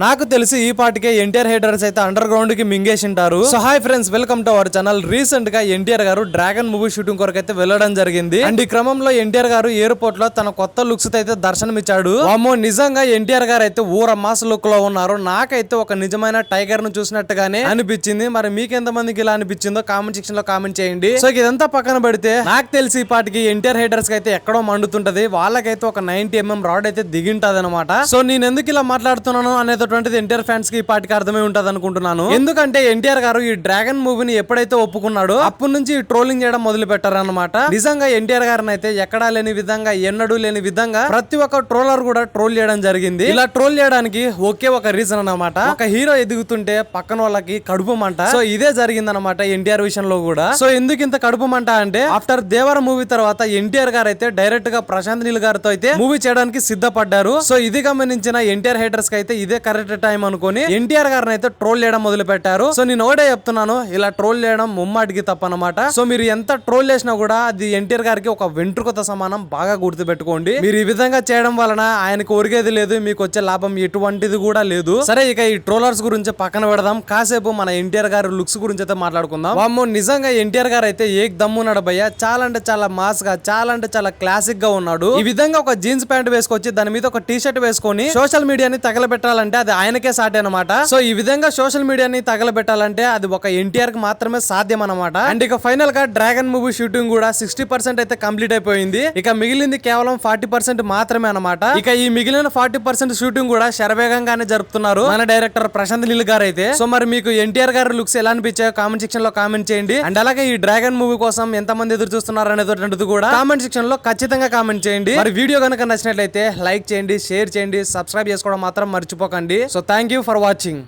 నాకు తెలిసి ఈ పాటికే ఎన్టీఆర్ హేటర్స్ అయితే అండర్ గ్రౌండ్ కి మింగేసింటారు. So hi friends, welcome to our channel. Recent గా ఎన్టీఆర్ గారు డ్రాగన్ మూవీ షూటింగ్ కొరకు అయితే వెళ్ళడం జరిగింది. అండ్ ఈ క్రమంలో ఎన్టీఆర్ గారు ఎయిర్పోర్ట్ లో తన కొత్త లుక్స్ అయితే దర్శనమిచ్చాడు. వామ్మో, నిజంగా ఎన్టీఆర్ గారు అయితే ఊర మాస్ లుక్ లో ఉన్నారు. నాకైతే ఒక నిజమైన టైగర్ ను చూసినట్టుగానే అనిపించింది. మరి మీకెంత మందికి ఇలా అనిపించిందో కామెంట్ సెక్షన్ లో కామెంట్ చేయండి. సో ఇదంతా పక్కన పెడితే నాకు తెలిసి ఈ పాటికి ఎన్టీఆర్ హేటర్స్ కి అయితే ఎక్కడో మండుతుంటది. వాళ్ళకైతే ఒక 90mm రాడ్ అయితే దిగింటది అనమాట. సో నేను ఎందుకు ఇలా మాట్లాడుతున్నాను అనేది ఎన్టీఆర్ ఫ్యాన్స్ కి ఈ పాటికి అర్థమై ఉంటది అనుకుంటున్నాను. ఎందుకంటే ఎన్టీఆర్ గారు ఈ డ్రాగన్ మూవీని ఎప్పుడైతే ఒప్పుకున్నాడో అప్పటి నుంచి ట్రోలింగ్ చేయడం మొదలు పెట్టారన్నమాట. నిజంగా ఎన్టీఆర్ గారిని అయితే ఎక్కడా లేని విధంగా, ఎన్నడూ లేని విధంగా ప్రతి ఒక్క ట్రోలర్ కూడా ట్రోల్ చేయడం జరిగింది. ఇలా ట్రోల్ చేయడానికి ఒకే ఒక రీజన్ అన్నమాట. ఒక హీరో ఎదుగుతుంటే పక్కన వాళ్ళకి కడుపు మంట. సో ఇదే జరిగిందన్నమాట ఎన్టీఆర్ విషయంలో కూడా. సో ఎందుకు ఇంత కడుపు మంట అంటే, ఆఫ్టర్ దేవర మూవీ తర్వాత ఎన్టీఆర్ గారు అయితే డైరెక్ట్ గా ప్రశాంత్ నీల్ గారితో అయితే మూవీ చేయడానికి సిద్ధపడ్డారు. సో ఇది గమనించిన ఎన్టీఆర్ హేటర్స్ కి అయితే ఇదే కరెక్ట్ టైం అనుకుని ఎన్టీఆర్ గారిని అయితే ట్రోల్ చేయడం మొదలు పెట్టారు. సో నేను ఒకటే చెప్తున్నాను, ఇలా ట్రోల్ చేయడం ముమ్మాటికి తప్పనమాట. సో మీరు ఎంత ట్రోల్ చేసినా కూడా అది ఎన్టీఆర్ గారికి ఒక వెంట్రుకతో సమానం. బాగా గుర్తు పెట్టుకోండి. మీరు ఈ విధంగా చేయడం వలన ఆయనకు ఒరిగేది లేదు, మీకు వచ్చే లాభం ఎటువంటిది కూడా లేదు. సరే, ఇక ఈ ట్రోలర్స్ గురించి పక్కన పెడదాం. కాసేపు మన ఎన్టీఆర్ గారి లుక్స్ గురించి అయితే మాట్లాడుకుందాం. వామ్మో, నిజంగా ఎన్టీఆర్ గారు అయితే ఏక్ దమ్మున్నాడు భయ్య. చాలా అంటే చాలా మాస్ గా, చాలా అంటే చాలా క్లాసిక్ గా ఉన్నాడు. ఈ విధంగా ఒక జీన్స్ ప్యాంట్ వేసుకొచ్చి దాని మీద ఒక టీ షర్ట్ వేసుకొని సోషల్ మీడియాని తగలబెట్టాలంటే అది ఆయనకే సాటే అనమాట. సో ఈ విధంగా సోషల్ మీడియాని తగలబెట్టాలంటే అది ఒక ఎన్టీఆర్ కి మాత్రమే సాధ్యం అనమాట. అండ్ ఇక ఫైనల్ గా డ్రాగన్ మూవీ షూటింగ్ కూడా 60% అయితే కంప్లీట్ అయిపోయింది. ఇక మిగిలింది కేవలం 40% మాత్రమే అనమాట. ఇక ఈ మిగిలిన 40% షూటింగ్ కూడా శరవేగంగానే జరుపుతున్నారు మన డైరెక్టర్ ప్రశాంత్ నీల్ గారు అయితే. సో మరి మీకు ఎన్టీఆర్ గారి లుక్స్ ఎలా అనిపించాయో కామెంట్ సెక్షన్ లో కామెంట్ చేయండి. అండ్ అలాగే ఈ డ్రాగన్ మూవీ కోసం ఎంత మంది ఎదురు చూస్తున్నారు అనేది కూడా కామెంట్ సెక్షన్ లో ఖచ్చితంగా కామెంట్ చేయండి. మరి వీడియో కనుక నచ్చినట్లయితే లైక్ చేయండి, షేర్ చేయండి, సబ్స్క్రైబ్ చేసుకోవడం మాత్రం మర్చిపోకండి. So thank you for watching.